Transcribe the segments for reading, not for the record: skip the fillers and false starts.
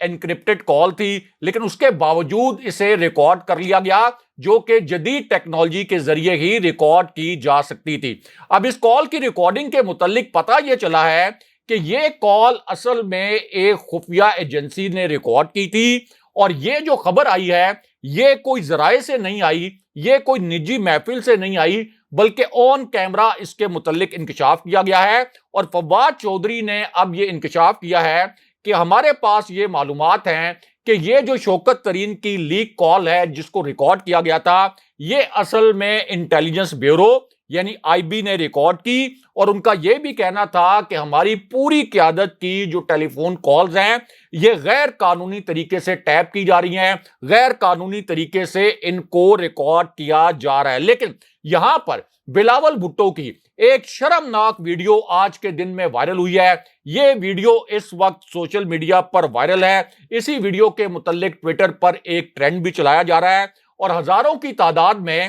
Encrypted کال تھی، لیکن اس کے باوجود اسے ریکارڈ کر لیا گیا، جو کہ جدید ٹیکنالوجی کے ذریعے ہی ریکارڈ کی جا سکتی تھی۔ اب اس کال کی ریکارڈنگ کے متعلق پتہ یہ چلا ہے کہ یہ کال اصل میں ایک خفیہ ایجنسی نے ریکارڈ کی تھی، اور یہ جو خبر آئی ہے یہ کوئی ذرائع سے نہیں آئی، یہ کوئی نجی محفل سے نہیں آئی، بلکہ آن کیمرہ اس کے متعلق انکشاف کیا گیا ہے۔ اور فواد چودھری نے اب یہ انکشاف کیا ہے کہ ہمارے پاس یہ معلومات ہیں کہ یہ جو شوکت ترین کی لیک کال ہے جس کو ریکارڈ کیا گیا تھا، یہ اصل میں انٹیلیجنس بیورو یعنی آئی بی نے ریکارڈ کی، اور ان کا یہ بھی کہنا تھا کہ ہماری پوری قیادت کی جو ٹیلی فون کالز ہیں یہ غیر قانونی طریقے سے ٹیپ کی جا رہی ہیں، غیر قانونی طریقے سے ان کو ریکارڈ کیا جا رہا ہے۔ لیکن یہاں پر بلاول بھٹو کی ایک شرمناک ویڈیو آج کے دن میں وائرل ہوئی ہے۔ یہ ویڈیو اس وقت سوشل میڈیا پر وائرل ہے۔ اسی ویڈیو کے متعلق ٹویٹر پر ایک ٹرینڈ بھی چلایا جا رہا ہے، اور ہزاروں کی تعداد میں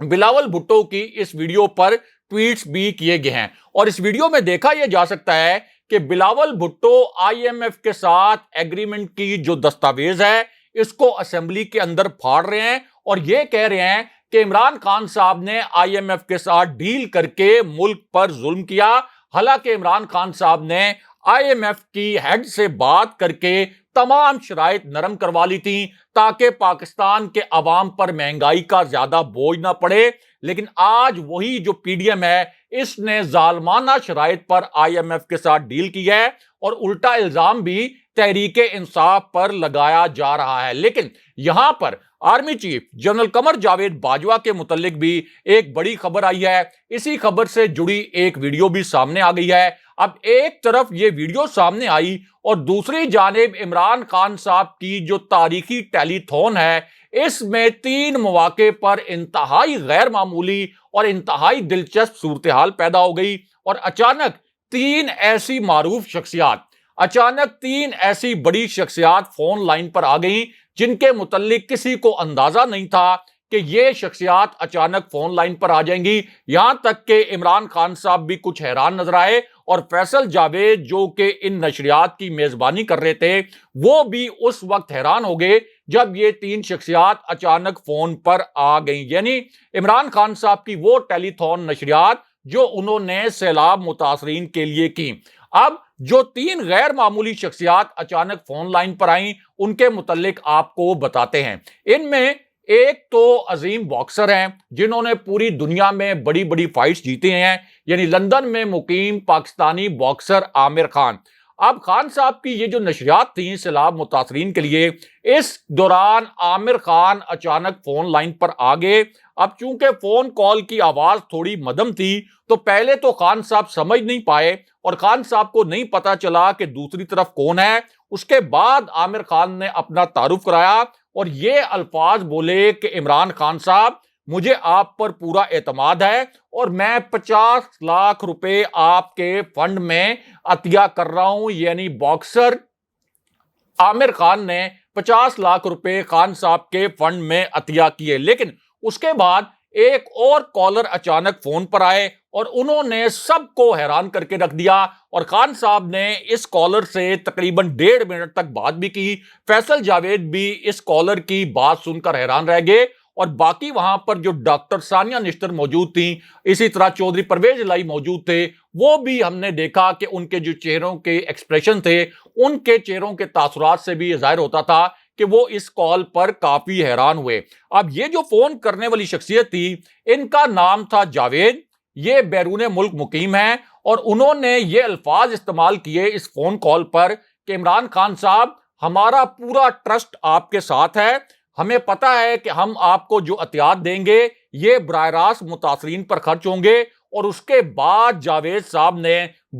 بلاول بھٹو کی اس ویڈیو پر ٹویٹس بھی کیے گئے ہیں۔ اور اس ویڈیو میں دیکھا یہ جا سکتا ہے کہ Bilawal Bhutto I M F کے ساتھ ایگریمنٹ کی جو دستاویز ہے اس کو اسمبلی کے اندر پھاڑ رہے ہیں، اور یہ کہہ رہے ہیں کہ عمران خان صاحب نے آئی ایم ایف کے ساتھ ڈیل کر کے ملک پر ظلم کیا، حالانکہ عمران خان صاحب نے آئی ایم ایف کی ہیڈ سے بات کر کے تمام شرائط نرم کروا لی تھی تاکہ پاکستان کے عوام پر مہنگائی کا زیادہ بوجھ نہ پڑے۔ لیکن آج وہی جو پی ڈی ایم ہے اس نے ظالمانہ شرائط پر آئی ایم ایف کے ساتھ ڈیل کی ہے، اور الٹا الزام بھی تحریک انصاف پر لگایا جا رہا ہے۔ لیکن یہاں پر army chief general Qamar Javed Bajwa کے متعلق بھی ایک بڑی خبر آئی ہے۔ اسی خبر سے جڑی ایک ویڈیو بھی سامنے آ گئی ہے۔ اب ایک طرف یہ ویڈیو سامنے آئی اور دوسری جانب عمران خان صاحب کی جو تاریخی ٹیلی تھون ہے اس میں 3 مواقع پر انتہائی غیر معمولی اور انتہائی دلچسپ صورتحال پیدا ہو گئی، اور اچانک 3 ایسی معروف شخصیات، اچانک 3 ایسی بڑی شخصیات فون لائن پر آ گئیں جن کے متعلق کسی کو اندازہ نہیں تھا کہ یہ شخصیات اچانک فون لائن پر آ جائیں گی۔ یہاں تک کہ عمران خان صاحب بھی کچھ حیران نظر آئے، اور فیصل جاوید جو کہ ان نشریات کی میزبانی کر رہے تھے وہ بھی اس وقت حیران ہو گئے جب یہ 3 شخصیات اچانک فون پر آ گئیں، یعنی عمران خان صاحب کی وہ ٹیلی تھون نشریات جو انہوں نے سیلاب متاثرین کے لیے کی۔ اب جو 3 غیر معمولی شخصیات اچانک فون لائن پر آئیں ان کے متعلق آپ کو بتاتے ہیں۔ ان میں ایک تو عظیم باکسر ہیں جنہوں نے پوری دنیا میں بڑی بڑی فائٹس جیتے ہیں، یعنی لندن میں مقیم پاکستانی باکسر عامر خان۔ اب خان صاحب کی یہ جو نشریات تھیں سیلاب متاثرین کے لیے، اس دوران عامر خان اچانک فون لائن پر آ گئے۔ اب چونکہ فون کال کی آواز تھوڑی مدھم تھی تو پہلے تو خان صاحب سمجھ نہیں پائے، اور خان صاحب کو نہیں پتا چلا کہ دوسری طرف کون ہے۔ اس کے بعد عامر خان نے اپنا تعارف کرایا اور یہ الفاظ بولے کہ عمران خان صاحب مجھے آپ پر پورا اعتماد ہے، اور میں 50 لاکھ روپے آپ کے فنڈ میں عطیہ کر رہا ہوں۔ یعنی باکسر عامر خان نے 50 لاکھ روپے خان صاحب کے فنڈ میں عطیہ کیے۔ لیکن اس کے بعد ایک اور کالر اچانک فون پر آئے اور انہوں نے سب کو حیران کر کے رکھ دیا، اور خان صاحب نے اس کالر سے تقریباً 1.5 منٹ تک بات بھی کی۔ فیصل جاوید بھی اس کالر کی بات سن کر حیران رہ گئے، اور باقی وہاں پر جو ڈاکٹر ثانیہ نشتر موجود تھیں، اسی طرح چودھری پرویز الہی موجود تھے، وہ بھی ہم نے دیکھا کہ ان کے جو چہروں کے ایکسپریشن تھے ان کے چہروں کے تاثرات سے بھی یہ ظاہر ہوتا تھا کہ وہ اس کال پر کافی حیران ہوئے۔ اب یہ جو فون کرنے والی شخصیت تھی ان کا نام تھا جاوید، یہ بیرون ملک مقیم ہیں، اور انہوں نے یہ الفاظ استعمال کیے اس فون کال پر کہ عمران خان صاحب ہمارا پورا ٹرسٹ آپ کے ساتھ ہے، ہمیں پتا ہے کہ ہم آپ کو جو عطیات دیں گے یہ براہ راست متاثرین پر خرچ ہوں گے۔ اور اس کے بعد جاوید صاحب نے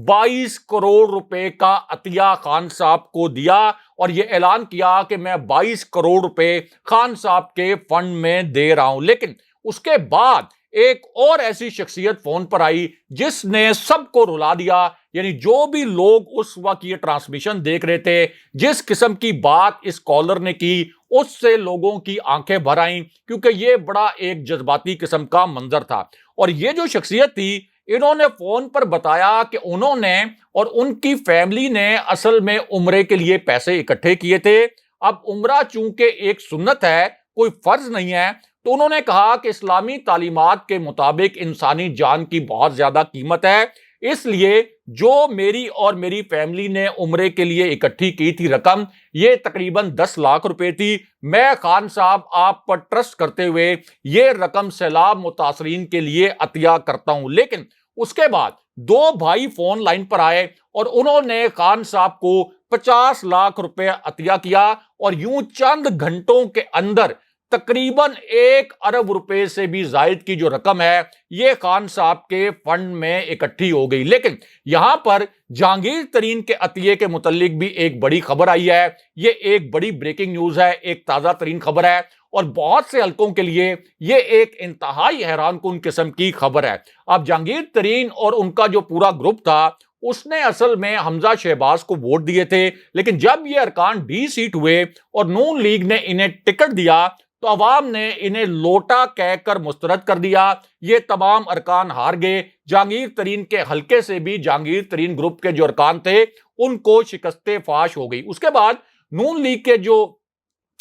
22 کروڑ روپے کا عطیہ خان صاحب کو دیا، اور یہ اعلان کیا کہ میں 22 کروڑ روپے خان صاحب کے فنڈ میں دے رہا ہوں۔ لیکن اس کے بعد ایک اور ایسی شخصیت فون پر آئی جس نے سب کو رلا دیا، یعنی جو بھی لوگ اس وقت یہ ٹرانسمیشن دیکھ رہے تھے، جس قسم کی بات اس کالر نے کی اس سے لوگوں کی آنکھیں بھر آئیں، کیونکہ یہ بڑا ایک جذباتی قسم کا منظر تھا۔ اور یہ جو شخصیت تھی انہوں نے فون پر بتایا کہ انہوں نے اور ان کی فیملی نے اصل میں عمرے کے لیے پیسے اکٹھے کیے تھے۔ اب عمرہ چونکہ ایک سنت ہے، کوئی فرض نہیں ہے، تو انہوں نے کہا کہ اسلامی تعلیمات کے مطابق انسانی جان کی بہت زیادہ قیمت ہے، اس لیے جو میری اور میری فیملی نے عمرے کے لیے اکٹھی کی تھی رقم، یہ تقریباً 10 لاکھ روپے تھی۔ میں خان صاحب آپ پر ٹرسٹ کرتے ہوئے یہ رقم سیلاب متاثرین کے لیے عطیہ کرتا ہوں۔ لیکن اس کے بعد 2 بھائی فون لائن پر آئے اور انہوں نے خان صاحب کو 50 لاکھ روپے عطیہ کیا، اور یوں چند گھنٹوں کے اندر تقریباً 1 ارب روپے سے بھی زائد کی جو رقم ہے یہ خان صاحب کے فنڈ میں اکٹھی ہو گئی۔ لیکن یہاں پر جہانگیر ترین کے عطیے کے متعلق بھی ایک بڑی خبر آئی ہے۔ یہ ایک بڑی بریکنگ نیوز ہے، ایک تازہ ترین خبر ہے، اور بہت سے حلقوں کے لیے یہ ایک انتہائی حیران کن قسم کی خبر ہے۔ اب جہانگیر ترین اور ان کا جو پورا گروپ تھا، اس نے اصل میں حمزہ شہباز کو ووٹ دیے تھے، لیکن جب یہ ارکان ڈی سیٹ ہوئے اور نون لیگ نے انہیں ٹکٹ دیا تو عوام نے انہیں لوٹا کہہ کر مسترد کر دیا۔ یہ تمام ارکان ہار گئے۔ جہانگیر ترین کے حلقے سے بھی جہانگیر ترین گروپ کے جو ارکان تھے ان کو شکست فاش ہو گئی۔ اس کے بعد نون لیگ کے جو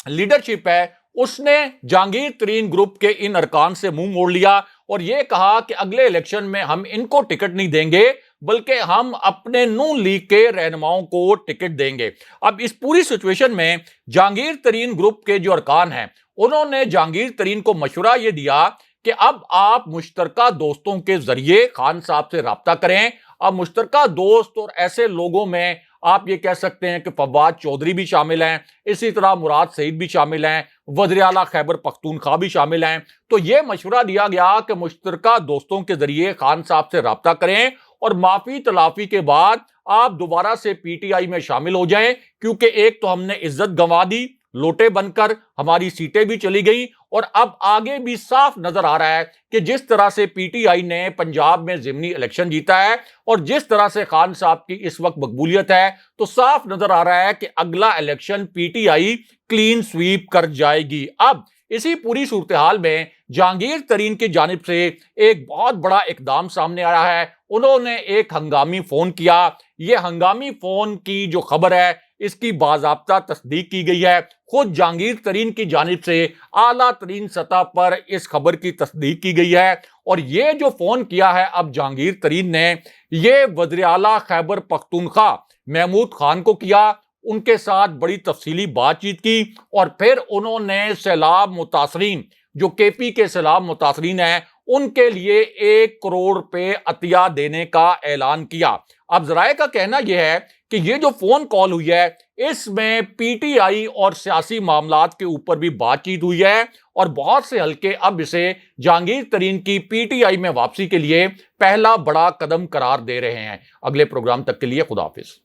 لیڈرشپ ہے اس نے جہانگیر ترین گروپ کے ان ارکان سے منہ موڑ لیا اور یہ کہا کہ اگلے الیکشن میں ہم ان کو ٹکٹ نہیں دیں گے، بلکہ ہم اپنے نون لیگ کے رہنماؤں کو ٹکٹ دیں گے۔ اب اس پوری سچویشن میں جہانگیر ترین گروپ کے جو ارکان ہیں انہوں نے جہانگیر ترین کو مشورہ یہ دیا کہ اب آپ مشترکہ دوستوں کے ذریعے خان صاحب سے رابطہ کریں۔ اب مشترکہ دوست اور ایسے لوگوں میں آپ یہ کہہ سکتے ہیں کہ فواد چودھری بھی شامل ہیں، اسی طرح مراد سعید بھی شامل ہیں، وزیر اعلیٰ خیبر پختونخوا بھی شامل ہیں۔ تو یہ مشورہ دیا گیا کہ مشترکہ دوستوں کے ذریعے خان صاحب سے رابطہ کریں اور معافی تلافی کے بعد آپ دوبارہ سے پی ٹی آئی میں شامل ہو جائیں، کیونکہ ایک تو ہم نے عزت گنوا دی، لوٹے بن کر ہماری سیٹیں بھی چلی گئی، اور اب آگے بھی صاف نظر آ رہا ہے کہ جس طرح سے پی ٹی آئی نے پنجاب میں ضمنی الیکشن جیتا ہے اور جس طرح سے خان صاحب کی اس وقت مقبولیت ہے، تو صاف نظر آ رہا ہے کہ اگلا election P T I clean sweep کر جائے گی۔ اب اسی پوری صورتحال میں جہانگیر ترین کی جانب سے ایک بہت بڑا اقدام سامنے آیا ہے۔ انہوں نے ایک ہنگامی فون کیا۔ یہ ہنگامی فون کی جو خبر ہے اس کی باضابطہ تصدیق کی گئی ہے۔ خود جہانگیر ترین کی جانب سے اعلیٰ ترین سطح پر اس خبر کی تصدیق کی گئی ہے، اور یہ جو فون کیا ہے اب جہانگیر ترین نے، یہ وزیر اعلیٰ خیبر پختونخوا محمود خان کو کیا، ان کے ساتھ بڑی تفصیلی بات چیت کی، اور پھر انہوں نے سیلاب متاثرین جو کے پی کے سیلاب متاثرین ہیں ان کے لیے 1 کروڑ روپے عطیہ دینے کا اعلان کیا۔ اب ذرائع کا کہنا یہ ہے کہ یہ جو فون کال ہوئی ہے اس میں پی ٹی آئی اور سیاسی معاملات کے اوپر بھی بات چیت ہوئی ہے، اور بہت سے حلقے اب اسے جہانگیر ترین کی پی ٹی آئی میں واپسی کے لیے پہلا بڑا قدم قرار دے رہے ہیں۔ اگلے پروگرام تک کے لیے خدا حافظ۔